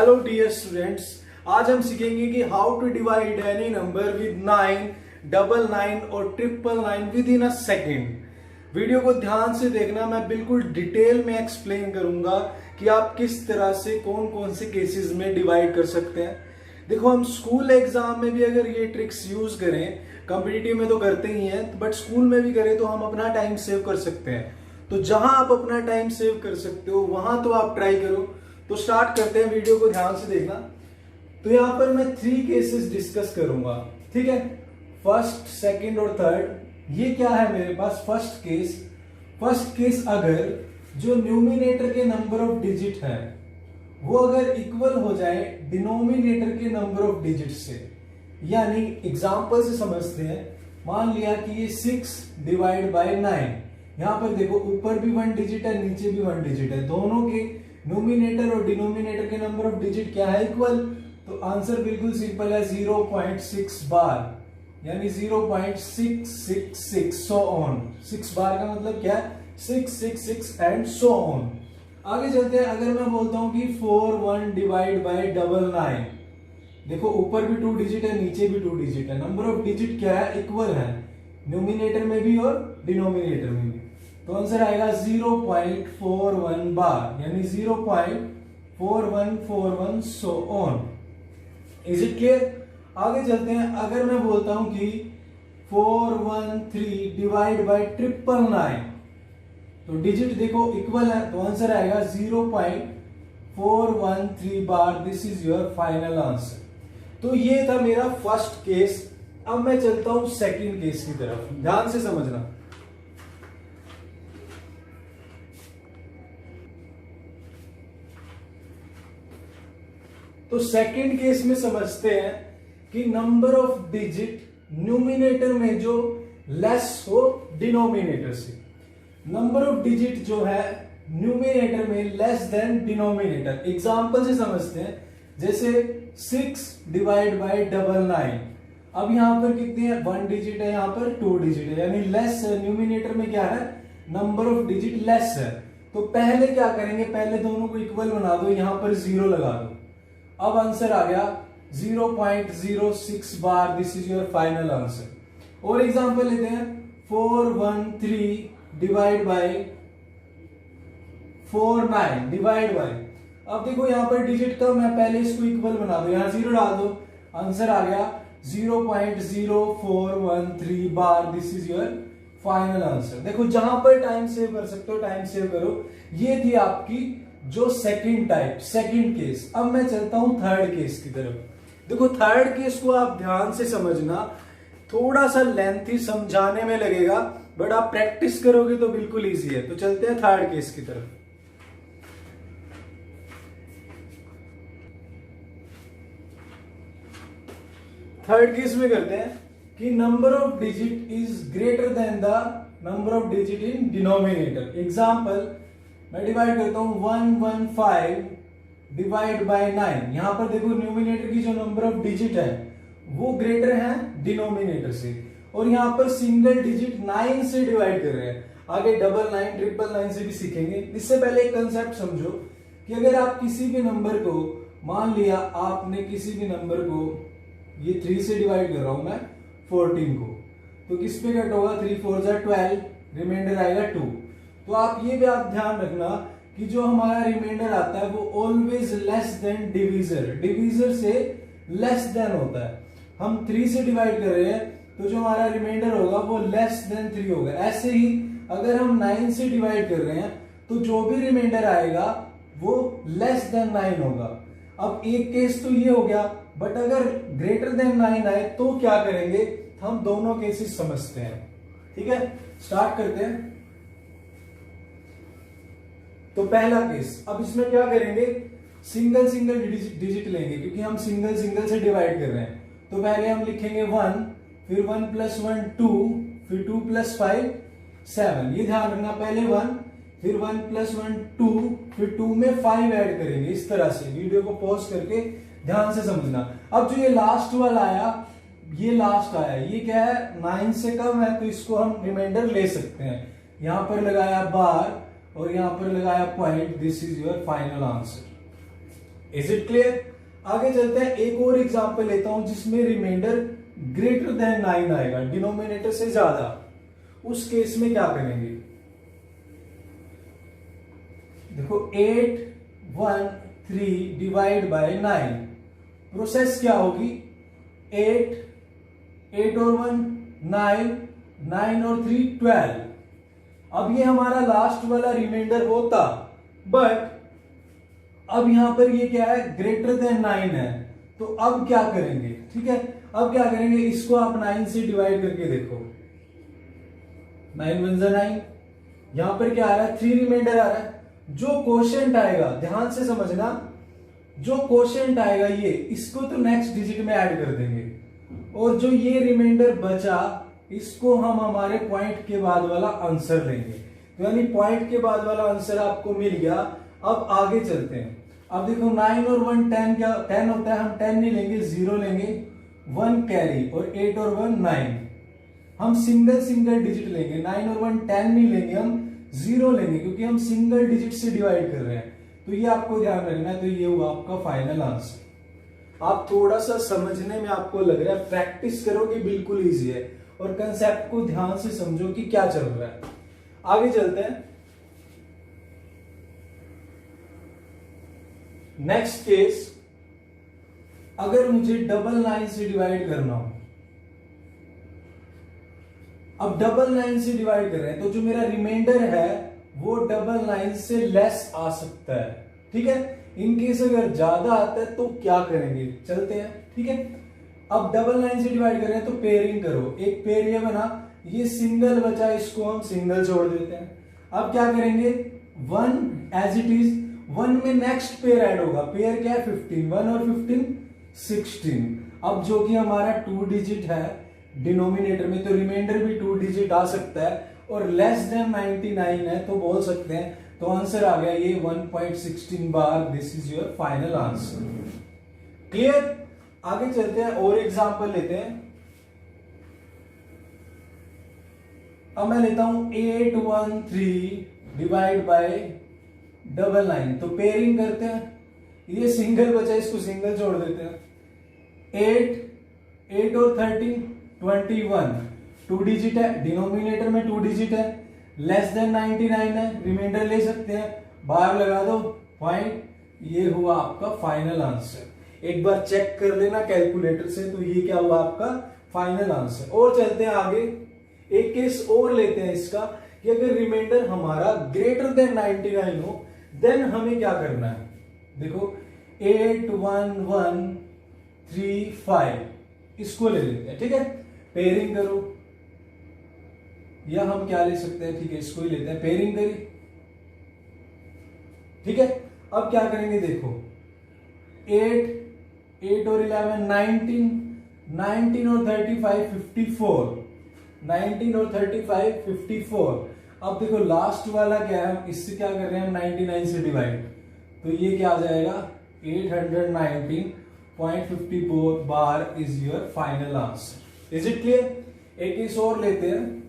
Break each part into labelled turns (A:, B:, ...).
A: Hello dear students, आज हम सीखेंगे कि how to divide any number with 9, 99 और 999 within a second. Video को ध्यान से देखना, मैं बिल्कुल डिटेल में एक्सप्लेन करूंगा कि आप किस तरह से कौन कौन से केसेस में डिवाइड कर सकते हैं। देखो, हम स्कूल एग्जाम में भी अगर ये ट्रिक्स यूज करें, कॉम्पिटिटिव में तो करते ही हैं, बट स्कूल में भी करें तो हम अपना टाइम सेव कर सकते हैं। तो जहां आप अपना टाइम सेव कर सकते हो वहां तो आप ट्राई करो। तो स्टार्ट करते हैं, वीडियो को ध्यान से देखना। तो यहां पर मैं 3 केसेस डिस्कस करूंगा, ठीक है। फर्स्ट, सेकंड और थर्ड। ये क्या है मेरे पास? फर्स्ट केस अगर जो न्यूमिनेटर के नंबर ऑफ डिजिट है वो अगर इक्वल हो जाए डिनोमिनेटर के नंबर ऑफ डिजिट से, यानी एग्जांपल से समझते हैं। मान लिया कि ये 6 डिवाइड बाय 9, यहां पर देखो ऊपर भी 1 डिजिट है, नीचे भी 1 डिजिट है, दोनों के न्यूमिनेटर और डिनोमिनेटर के नंबर ऑफ डिजिट क्या है? इक्वल। तो आंसर बिल्कुल सिंपल है, 0.6 बार, यानी 0.666 सो ऑन। 6 बार का मतलब क्या है? 666 एंड सो ऑन। आगे चलते हैं। अगर मैं बोलता हूं कि 41 डिवाइड बाय 99, देखो ऊपर भी 2 डिजिट है, नीचे भी 2 डिजिट है, नंबर ऑफ डिजिट क्या है? इक्वल है, न्यूमिनेटर में भी और डिनोमिनेटर में भी। तो आंसर आएगा 0.41 बार, यानी 0.4141 so on. Is it clear? आगे चलते हैं। अगर मैं बोलता हूं कि 413 डिवाइड बाय 999, तो डिजिट देखो इक्वल है, तो आंसर आएगा 0.413 bar. This is your final answer. तो ये था मेरा फर्स्ट केस। अब मैं चलता हूं सेकंड केस की तरफ, ध्यान से समझना। तो सेकंड केस में समझते हैं कि नंबर ऑफ डिजिट न्यूमिनेटर में जो लेस हो डिनोमिनेटर से। नंबर ऑफ डिजिट जो है न्यूमिनेटर में लेस देन डिनोमिनेटर। एग्जांपल से समझते हैं, जैसे 6 डिवाइड बाय 99। अब यहां पर कितने हैं? 1 डिजिट है, यहां पर 2 डिजिट है, यानी लेस है। न्यूमिनेटर में क्या है? नंबर ऑफ डिजिट लेस है। तो पहले क्या करेंगे? पहले दोनों को इक्वल बना दो, यहां पर 0 लगा दो। अब आंसर आ गया 0.06 bar. This is your final answer. और एग्जांपल लेते हैं, 413 डिवाइड बाय 49 डिवाइड बाय। अब देखो यहां पर डिजिट कम है, पहले इसको इक्वल बना दो, यहां 0 डाल दो, आंसर आ गया 0.0413 bar. This is your final answer. देखो, जहां पर टाइम सेव कर सकते हो टाइम सेव करो। ये थी आपकी जो सेकंड टाइप, सेकंड केस। अब मैं चलता हूं थर्ड केस की तरफ। देखो, थर्ड केस को आप ध्यान से समझना, थोड़ा सा लेंथी समझाने में लगेगा, बट आप प्रैक्टिस करोगे तो बिल्कुल इजी है। तो चलते हैं थर्ड केस की तरफ। थर्ड केस में करते हैं कि number of digit is greater than the number of digit in denominator. Example मैं डिवाइड करता हूं 115 डिवाइड बाय 9। यहां पर देखो न्यूमिनेटर की जो नंबर ऑफ डिजिट है वो ग्रेटर है डिनोमिनेटर से, और यहां पर सिंगल डिजिट 9 से डिवाइड कर रहे हैं। आगे 99, 999 से भी सीखेंगे। इससे पहले एक कंसेप्ट समझो कि अगर आप किसी भी नंबर को, मान लिया आपने किसी भी नंबर को, ये 3 से डिवाइड कर रहा हूं मैं 14 को, तो किस पे कट होगा? 3 4 12, रिमाइंडर आएगा 2। तो आप ये भी आप ध्यान रखना कि जो हमारा रिमाइंडर आता है वो always less than divisor, divisor से लेस देन होता है। हम 3 से डिवाइड कर रहे हैं तो जो हमारा रिमाइंडर होगा वो लेस देन 3 होगा। ऐसे ही अगर हम 9 से डिवाइड कर रहे हैं तो जो भी रिमाइंडर आएगा वो लेस देन 9 होगा। अब एक केस तो ये हो गया, बट अगर ग्रेटर देन 9 आए तो क्या करेंगे? हम दोनों केसेस समझते हैं, ठीक है। स्टार्ट करते हैं। तो पहला केस, अब इसमें क्या करेंगे? सिंगल सिंगल डिजिट लेंगे, क्योंकि हम सिंगल सिंगल से डिवाइड कर रहे हैं। तो पहले हम लिखेंगे 1, फिर 1 + 1 2, फिर 2 + 5 7। ये ध्यान रखना, पहले 1, फिर 1 + 1 2, फिर 2 में 5 ऐड करेंगे। इस तरह से वीडियो को पॉज करके ध्यान से समझना। अब जो ये लास्ट वाला आया, ये लास्ट आया, ये क्या है? 9 से कम है, तो इसको हम रिमाइंडर ले सकते हैं। यहां पर लगाया बार और यहां पर लगाया point. This is your final answer. Is it clear? आगे चलते हैं, एक और एग्जांपल लेता हूं जिसमें रिमाइंडर ग्रेटर देन 9 आएगा, डिनोमिनेटर से ज्यादा। उस केस में क्या करेंगे? देखो 813 डिवाइड बाय 9, प्रोसेस क्या होगी? 8 और 1 9, 9 और 3 12। अब ये हमारा लास्ट वाला रिमाइंडर होता, बट अब यहां पर ये क्या है? ग्रेटर देन 9 है। तो अब क्या करेंगे? ठीक है, अब क्या करेंगे, इसको आप 9 से डिवाइड करके देखो। 9 1 9, यहां पर क्या आ रहा है? 3 रिमाइंडर आ रहा है। जो क्वोशिएंट आएगा, ध्यान से समझना, जो क्वोशिएंट आएगा ये, इसको तो नेक्स्ट डिजिट में ऐड कर देंगे, और जो ये रिमाइंडर बचा इसको हम हमारे पॉइंट के बाद वाला आंसर लेंगे। तो यानी पॉइंट के बाद वाला आंसर आपको मिल गया। अब आगे चलते हैं। अब देखो 9 और 1 10, क्या 10 होता है? हम 10 नहीं लेंगे, 0 लेंगे, 1 कैरी, और 8 और 1 9। हम सिंगल डिजिट लेंगे, 9 और 1 10 नहीं लेंगे, हम 0 लेंगे, क्योंकि हम सिंगल डिजिट से डिवाइड कर रहे हैं। तो ये आपको ध्यान रखना है। तो ये हुआ आपका फाइनल आंसर। आप थोड़ा सा समझने में आपको लग रहा है, प्रैक्टिस करोगे बिल्कुल इजी है, और कंसेप्ट को ध्यान से समझो कि क्या चल रहा है। आगे चलते हैं। नेक्स्ट केस, अगर मुझे 999 से डिवाइड करना हो, अब 999 से डिवाइड कर रहे हैं, तो जो मेरा रिमाइंडर है वो 999 से लेस आ सकता है। ठीक है, इनकेस अगर ज्यादा आता है तो क्या करेंगे? चलते हैं। ठीक है, अब 999 से डिवाइड कर रहे हैं तो पेयरिंग करो। एक पेयर ये बना, ये सिंगल बचा, इसको हम सिंगल छोड़ देते हैं। अब क्या करेंगे? 1 एज इट इज, 1 में नेक्स्ट पेयर ऐड होगा। पेयर क्या है? 15, 1 और 15 16। अब जो कि हमारा 2 डिजिट है डिनोमिनेटर में, तो रिमाइंडर भी 2 डिजिट आ सकता है, और लेस देन 99 है तो बोल सकते हैं। तो आंसर आ गया ये 1.16 bar. This is your final answer. Clear? आगे चलते हैं और एग्जांपल लेते हैं। अब मैं लेता हूं 813 डिवाइड बाय 99। तो पेयरिंग करते हैं, ये सिंगल बचा, इसको सिंगल छोड़ देते हैं। 8 और 13 21, 2 डिजिट है, डिनोमिनेटर में 2 डिजिट है, लेस देन 99 है, रिमाइंडर ले सकते हैं, बाहर लगा दो पॉइंट। ये हुआ आपका फाइनल आंसर। एक बार चेक कर लेना कैलकुलेटर से। तो ये क्या हुआ आपका फाइनल आंसर। और चलते हैं आगे, एक केस और लेते हैं इसका, कि अगर रिमाइंडर हमारा ग्रेटर देन 99 हो, देन हमें क्या करना है? देखो 81135, इसको ले लेते हैं। ठीक है, पेयरिंग करो, या हम क्या ले सकते हैं? ठीक है, इसको ही लेते हैं, पेयरिंग करी। ठीक है, अब क्या करेंगे? देखो 8 और 11 19, 19 और 35 54, 19 और 35 54। अब देखो लास्ट वाला क्या है? इससे क्या कर रहे हैं हम? 99 से डिवाइड। तो ये क्या आ जाएगा? 819.54 bar is your final answer. Is it clear? एक केस और लेते हैं।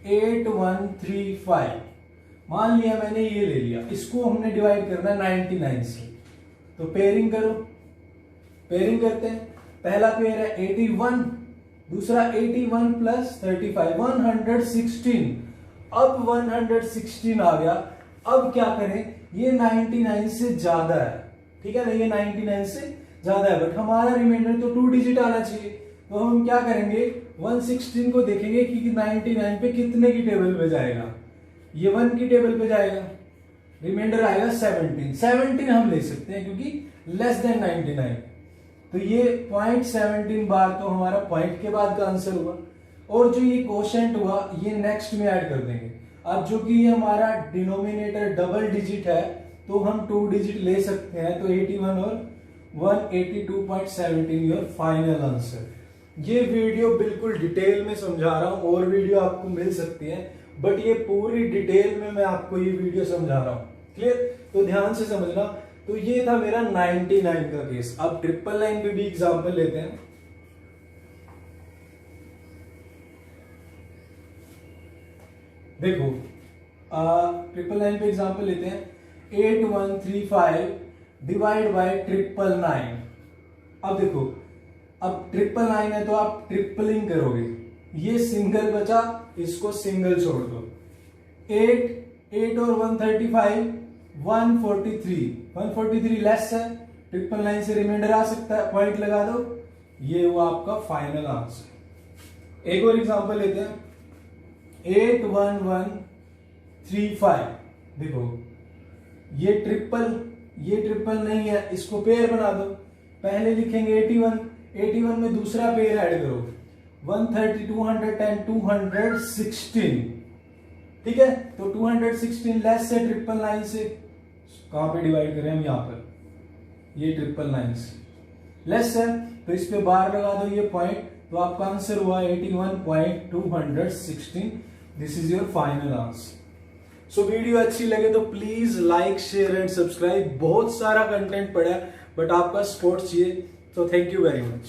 A: 8135, मान लिया मैंने ये ले लिया, इसको हमने डिवाइड करना है 99 से। तो पेयरिंग करो, पेयरिंग करते हैं। पहला पेयर है 81, दूसरा 81 प्लस 35 116। अब 116 आ गया। अब क्या करें? ये 99 से ज्यादा है, ठीक है ना, ये 99 से ज्यादा है, बट हमारा रिमाइंडर तो 2 डिजिट आना चाहिए। तो हम क्या करेंगे? 116 को देखेंगे कि 99 पे कितने की टेबल पे जाएगा। ये 1 की टेबल पे जाएगा, रिमाइंडर आएगा 17 हम ले सकते हैं क्योंकि लेस देन 99। तो ये 0.17 बार तो हमारा पॉइंट के बाद का आंसर हुआ। और जो ये क्वोशिएंट हुआ ये नेक्स्ट में ऐड कर देंगे। अब जो कि ये हमारा डिनोमिनेटर डबल डिजिट है तो हम 2 डिजिट ले सकते हैं। तो 81 और 182.17 योर फाइनल आंसर। ये वीडियो बिल्कुल डिटेल में समझा रहा हूं, और वीडियो आपको मिल सकती है, बट ये पूरी डिटेल में मैं आपको ये वीडियो समझा रहा हूं। क्लियर? तो ध्यान से समझना। तो ये था मेरा 99 का केस। अब 999 पे भी एग्जांपल लेते हैं। देखो 999 पे एग्जांपल लेते हैं। 8135 डिवाइड बाय 999। अब देखो, अब 999 है तो आप ट्रिपलिंग करोगे, ये सिंगल बचा, इसको सिंगल छोड़ दो। 8 और 135 143 लेस है, 999 से रिमाइंडर आ सकता है, पॉइंट लगा दो, ये हुआ आपका फाइनल आंसर। एक और एग्जांपल लेते हैं, 81135। देखो ये ट्रिपल नहीं है, इसको पेयर बना दो। पहले लिखेंगे 81 में दूसरा पेयर ऐड करो, 130 210 216। ठीक है, तो 216 लेस है 999 से, कहां पे डिवाइड करें हम, यहां पर, ये 999 से लेस है तो इस पे बार लगा दो, ये पॉइंट, तो आपका आंसर हुआ 81.216। This is your final answer. So video अच्छी लगे तो please like share and subscribe. बहुत सारा कंटेंट पड़ा है बट आपका सपोर्ट चाहिए, तो थैंक यू वेरी मच।